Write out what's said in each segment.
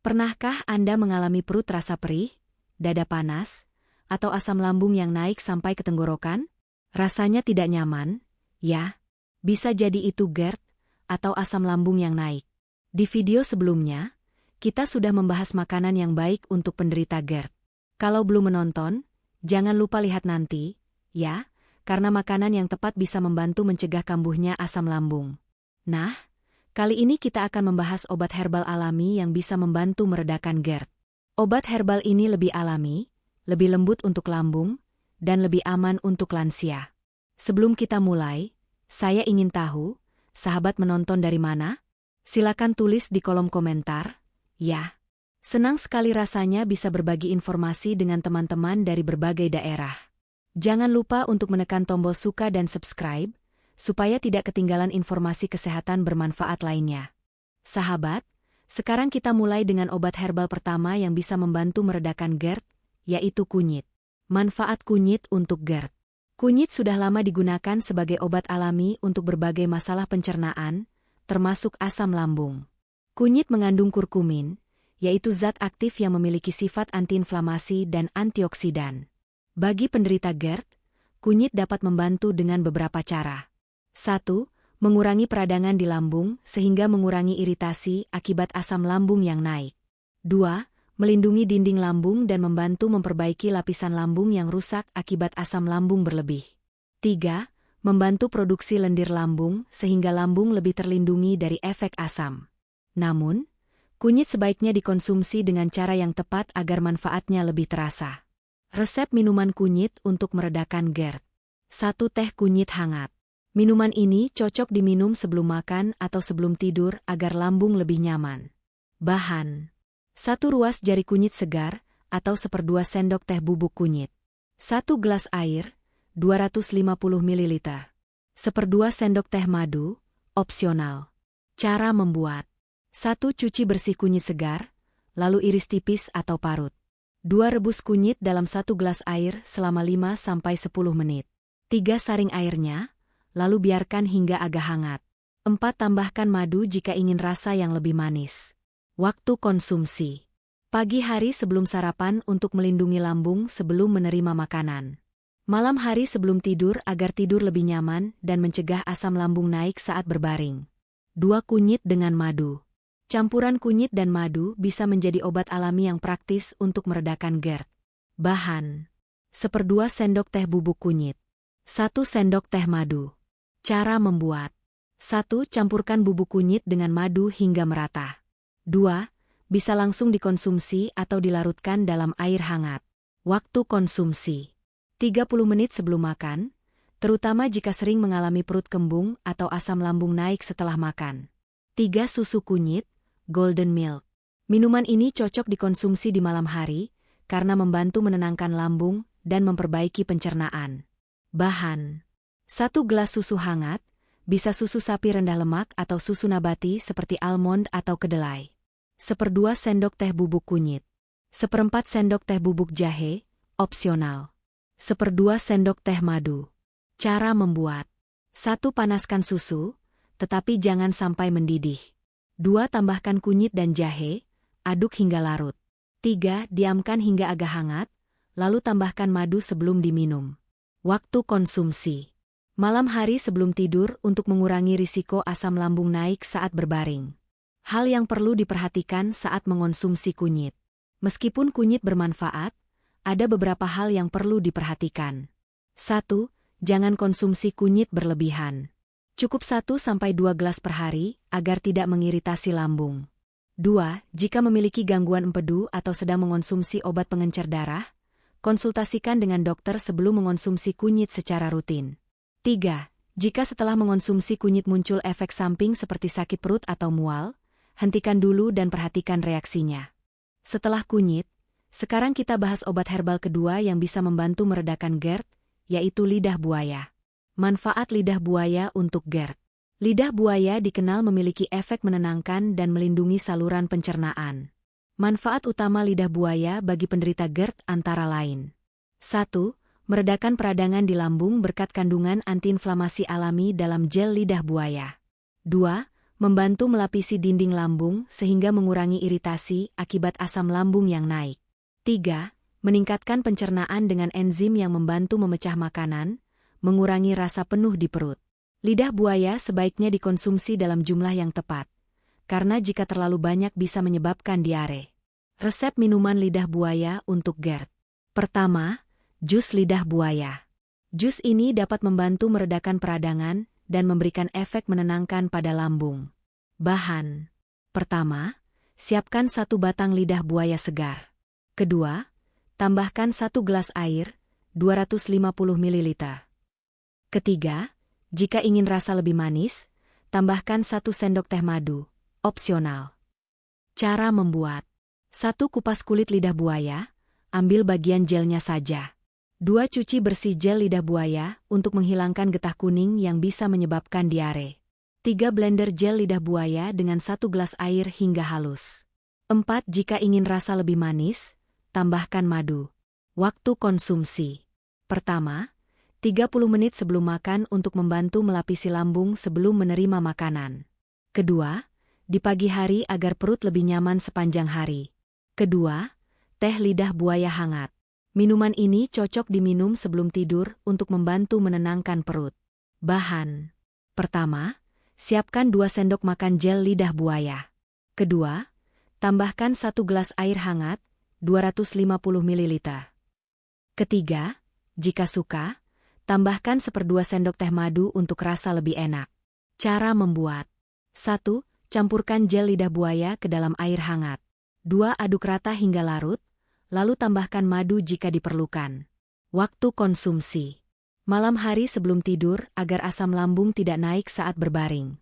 Pernahkah Anda mengalami perut terasa perih, dada panas, atau asam lambung yang naik sampai ke tenggorokan? Rasanya tidak nyaman, ya? Bisa jadi itu GERD atau asam lambung yang naik. Di video sebelumnya, kita sudah membahas makanan yang baik untuk penderita GERD. Kalau belum menonton, jangan lupa lihat nanti, ya, karena makanan yang tepat bisa membantu mencegah kambuhnya asam lambung. Nah, kali ini kita akan membahas obat herbal alami yang bisa membantu meredakan GERD. Obat herbal ini lebih alami, lebih lembut untuk lambung, dan lebih aman untuk lansia. Sebelum kita mulai, saya ingin tahu, sahabat menonton dari mana? Silakan tulis di kolom komentar, ya. Senang sekali rasanya bisa berbagi informasi dengan teman-teman dari berbagai daerah. Jangan lupa untuk menekan tombol suka dan subscribe, supaya tidak ketinggalan informasi kesehatan bermanfaat lainnya. Sahabat, sekarang kita mulai dengan obat herbal pertama yang bisa membantu meredakan GERD, yaitu kunyit. Manfaat kunyit untuk GERD. Kunyit sudah lama digunakan sebagai obat alami untuk berbagai masalah pencernaan, termasuk asam lambung. Kunyit mengandung kurkumin, yaitu zat aktif yang memiliki sifat antiinflamasi dan antioksidan. Bagi penderita GERD, kunyit dapat membantu dengan beberapa cara. 1. Mengurangi peradangan di lambung sehingga mengurangi iritasi akibat asam lambung yang naik. 2. Melindungi dinding lambung dan membantu memperbaiki lapisan lambung yang rusak akibat asam lambung berlebih. 3. Membantu produksi lendir lambung sehingga lambung lebih terlindungi dari efek asam. Namun, kunyit sebaiknya dikonsumsi dengan cara yang tepat agar manfaatnya lebih terasa. Resep minuman kunyit untuk meredakan GERD. 1. Teh kunyit hangat. Minuman ini cocok diminum sebelum makan atau sebelum tidur agar lambung lebih nyaman. Bahan: 1 ruas jari kunyit segar atau 1/2 sendok teh bubuk kunyit. 1 gelas air, 250 ml. 1/2 sendok teh madu, opsional. Cara membuat: 1. Cuci bersih kunyit segar, lalu iris tipis atau parut. 2. Rebus kunyit dalam 1 gelas air selama 5-10 menit. 3. Saring airnya, lalu biarkan hingga agak hangat. 4. Tambahkan madu jika ingin rasa yang lebih manis. Waktu konsumsi: pagi hari sebelum sarapan untuk melindungi lambung sebelum menerima makanan. Malam hari sebelum tidur agar tidur lebih nyaman dan mencegah asam lambung naik saat berbaring. 2. Kunyit dengan madu. Campuran kunyit dan madu bisa menjadi obat alami yang praktis untuk meredakan GERD. Bahan: 1/2 sendok teh bubuk kunyit. 1 sendok teh madu. Cara membuat: 1. Campurkan bubuk kunyit dengan madu hingga merata. 2. Bisa langsung dikonsumsi atau dilarutkan dalam air hangat. Waktu konsumsi: 30 menit sebelum makan, terutama jika sering mengalami perut kembung atau asam lambung naik setelah makan. 3. Susu kunyit, golden milk. Minuman ini cocok dikonsumsi di malam hari, karena membantu menenangkan lambung dan memperbaiki pencernaan. Bahan: 1 gelas susu hangat, bisa susu sapi rendah lemak atau susu nabati seperti almond atau kedelai. 1/2 sendok teh bubuk kunyit. 1/4 sendok teh bubuk jahe, opsional. 1/2 sendok teh madu. Cara membuat: 1. Panaskan susu, tetapi jangan sampai mendidih. 2. Tambahkan kunyit dan jahe, aduk hingga larut. 3. Diamkan hingga agak hangat, lalu tambahkan madu sebelum diminum. Waktu konsumsi: malam hari sebelum tidur untuk mengurangi risiko asam lambung naik saat berbaring. Hal yang perlu diperhatikan saat mengonsumsi kunyit. Meskipun kunyit bermanfaat, ada beberapa hal yang perlu diperhatikan. 1. Jangan konsumsi kunyit berlebihan. Cukup 1-2 gelas per hari agar tidak mengiritasi lambung. 2. Jika memiliki gangguan empedu atau sedang mengonsumsi obat pengencer darah, konsultasikan dengan dokter sebelum mengonsumsi kunyit secara rutin. 3. Jika setelah mengonsumsi kunyit muncul efek samping seperti sakit perut atau mual, hentikan dulu dan perhatikan reaksinya. Setelah kunyit, sekarang kita bahas obat herbal kedua yang bisa membantu meredakan GERD, yaitu lidah buaya. Manfaat lidah buaya untuk GERD. Lidah buaya dikenal memiliki efek menenangkan dan melindungi saluran pencernaan. Manfaat utama lidah buaya bagi penderita GERD antara lain: 1. Meredakan peradangan di lambung berkat kandungan antiinflamasi alami dalam gel lidah buaya. 2. membantu melapisi dinding lambung sehingga mengurangi iritasi akibat asam lambung yang naik. 3. Meningkatkan pencernaan dengan enzim yang membantu memecah makanan, mengurangi rasa penuh di perut. Lidah buaya sebaiknya dikonsumsi dalam jumlah yang tepat, karena jika terlalu banyak bisa menyebabkan diare. Resep minuman lidah buaya untuk GERD. Pertama, jus lidah buaya. Jus ini dapat membantu meredakan peradangan dan memberikan efek menenangkan pada lambung. Bahan. Pertama, siapkan 1 batang lidah buaya segar. Kedua, tambahkan 1 gelas air, 250 ml. Ketiga, jika ingin rasa lebih manis, tambahkan 1 sendok teh madu, opsional. Cara membuat. 1 kupas kulit lidah buaya, ambil bagian gelnya saja. 2 cuci bersih gel lidah buaya untuk menghilangkan getah kuning yang bisa menyebabkan diare. 3 blender gel lidah buaya dengan 1 gelas air hingga halus. 4 jika ingin rasa lebih manis, tambahkan madu. Waktu konsumsi. Pertama, 30 menit sebelum makan untuk membantu melapisi lambung sebelum menerima makanan. Kedua, di pagi hari agar perut lebih nyaman sepanjang hari. Kedua, teh lidah buaya hangat. Minuman ini cocok diminum sebelum tidur untuk membantu menenangkan perut. Bahan. Pertama, siapkan 2 sendok makan gel lidah buaya. Kedua, tambahkan 1 gelas air hangat, 250 ml. Ketiga, jika suka, tambahkan 1/2 sendok teh madu untuk rasa lebih enak. Cara membuat. 1. Campurkan gel lidah buaya ke dalam air hangat. 2. Aduk rata hingga larut, lalu tambahkan madu jika diperlukan. Waktu konsumsi. Malam hari sebelum tidur agar asam lambung tidak naik saat berbaring.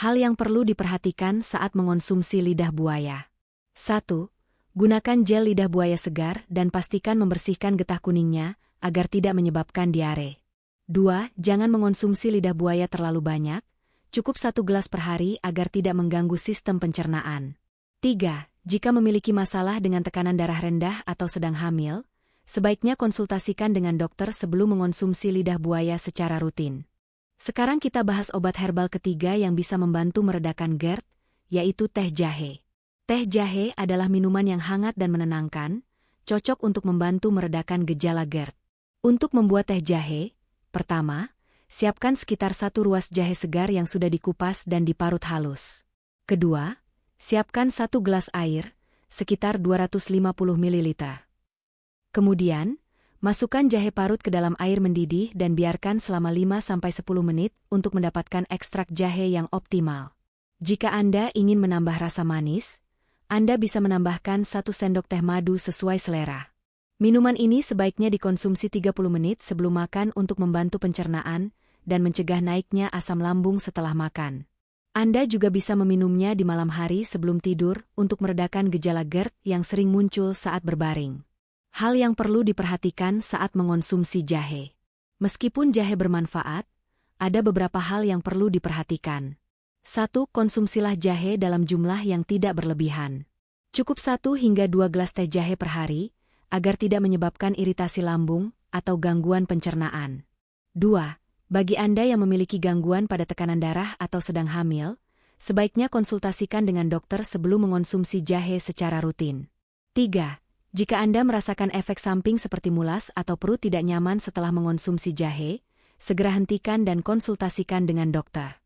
Hal yang perlu diperhatikan saat mengonsumsi lidah buaya. 1. Gunakan gel lidah buaya segar dan pastikan membersihkan getah kuningnya agar tidak menyebabkan diare. 2. Jangan mengonsumsi lidah buaya terlalu banyak, cukup 1 gelas per hari agar tidak mengganggu sistem pencernaan. 3. Jika memiliki masalah dengan tekanan darah rendah atau sedang hamil, sebaiknya konsultasikan dengan dokter sebelum mengonsumsi lidah buaya secara rutin. Sekarang kita bahas obat herbal ketiga yang bisa membantu meredakan GERD, yaitu teh jahe. Teh jahe adalah minuman yang hangat dan menenangkan, cocok untuk membantu meredakan gejala GERD. Untuk membuat teh jahe, pertama, siapkan sekitar 1 ruas jahe segar yang sudah dikupas dan diparut halus. Kedua, siapkan 1 gelas air, sekitar 250 ml. Kemudian, masukkan jahe parut ke dalam air mendidih dan biarkan selama 5-10 menit untuk mendapatkan ekstrak jahe yang optimal. Jika Anda ingin menambah rasa manis, Anda bisa menambahkan 1 sendok teh madu sesuai selera. Minuman ini sebaiknya dikonsumsi 30 menit sebelum makan untuk membantu pencernaan dan mencegah naiknya asam lambung setelah makan. Anda juga bisa meminumnya di malam hari sebelum tidur untuk meredakan gejala GERD yang sering muncul saat berbaring. Hal yang perlu diperhatikan saat mengonsumsi jahe. Meskipun jahe bermanfaat, ada beberapa hal yang perlu diperhatikan. 1. Konsumsilah jahe dalam jumlah yang tidak berlebihan. Cukup 1 hingga 2 gelas teh jahe per hari, agar tidak menyebabkan iritasi lambung atau gangguan pencernaan. 2. Bagi Anda yang memiliki gangguan pada tekanan darah atau sedang hamil, sebaiknya konsultasikan dengan dokter sebelum mengonsumsi jahe secara rutin. 3. Jika Anda merasakan efek samping seperti mulas atau perut tidak nyaman setelah mengonsumsi jahe, segera hentikan dan konsultasikan dengan dokter.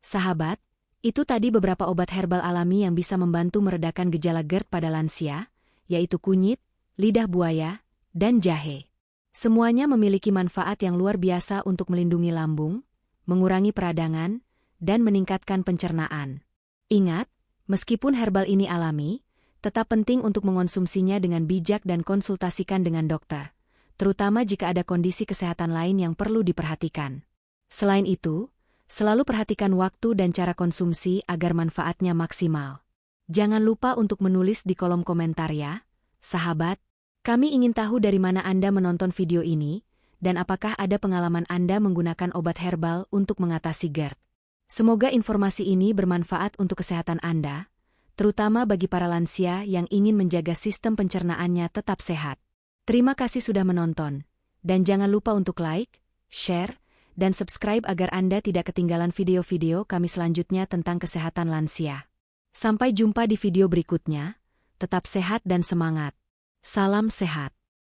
Sahabat, itu tadi beberapa obat herbal alami yang bisa membantu meredakan gejala GERD pada lansia, yaitu kunyit, lidah buaya, dan jahe. Semuanya memiliki manfaat yang luar biasa untuk melindungi lambung, mengurangi peradangan, dan meningkatkan pencernaan. Ingat, meskipun herbal ini alami, tetap penting untuk mengonsumsinya dengan bijak dan konsultasikan dengan dokter, terutama jika ada kondisi kesehatan lain yang perlu diperhatikan. Selain itu, selalu perhatikan waktu dan cara konsumsi agar manfaatnya maksimal. Jangan lupa untuk menulis di kolom komentar ya, sahabat. Kami ingin tahu dari mana Anda menonton video ini, dan apakah ada pengalaman Anda menggunakan obat herbal untuk mengatasi GERD. Semoga informasi ini bermanfaat untuk kesehatan Anda, terutama bagi para lansia yang ingin menjaga sistem pencernaannya tetap sehat. Terima kasih sudah menonton, dan jangan lupa untuk like, share, dan subscribe agar Anda tidak ketinggalan video-video kami selanjutnya tentang kesehatan lansia. Sampai jumpa di video berikutnya, tetap sehat dan semangat. Salam sehat.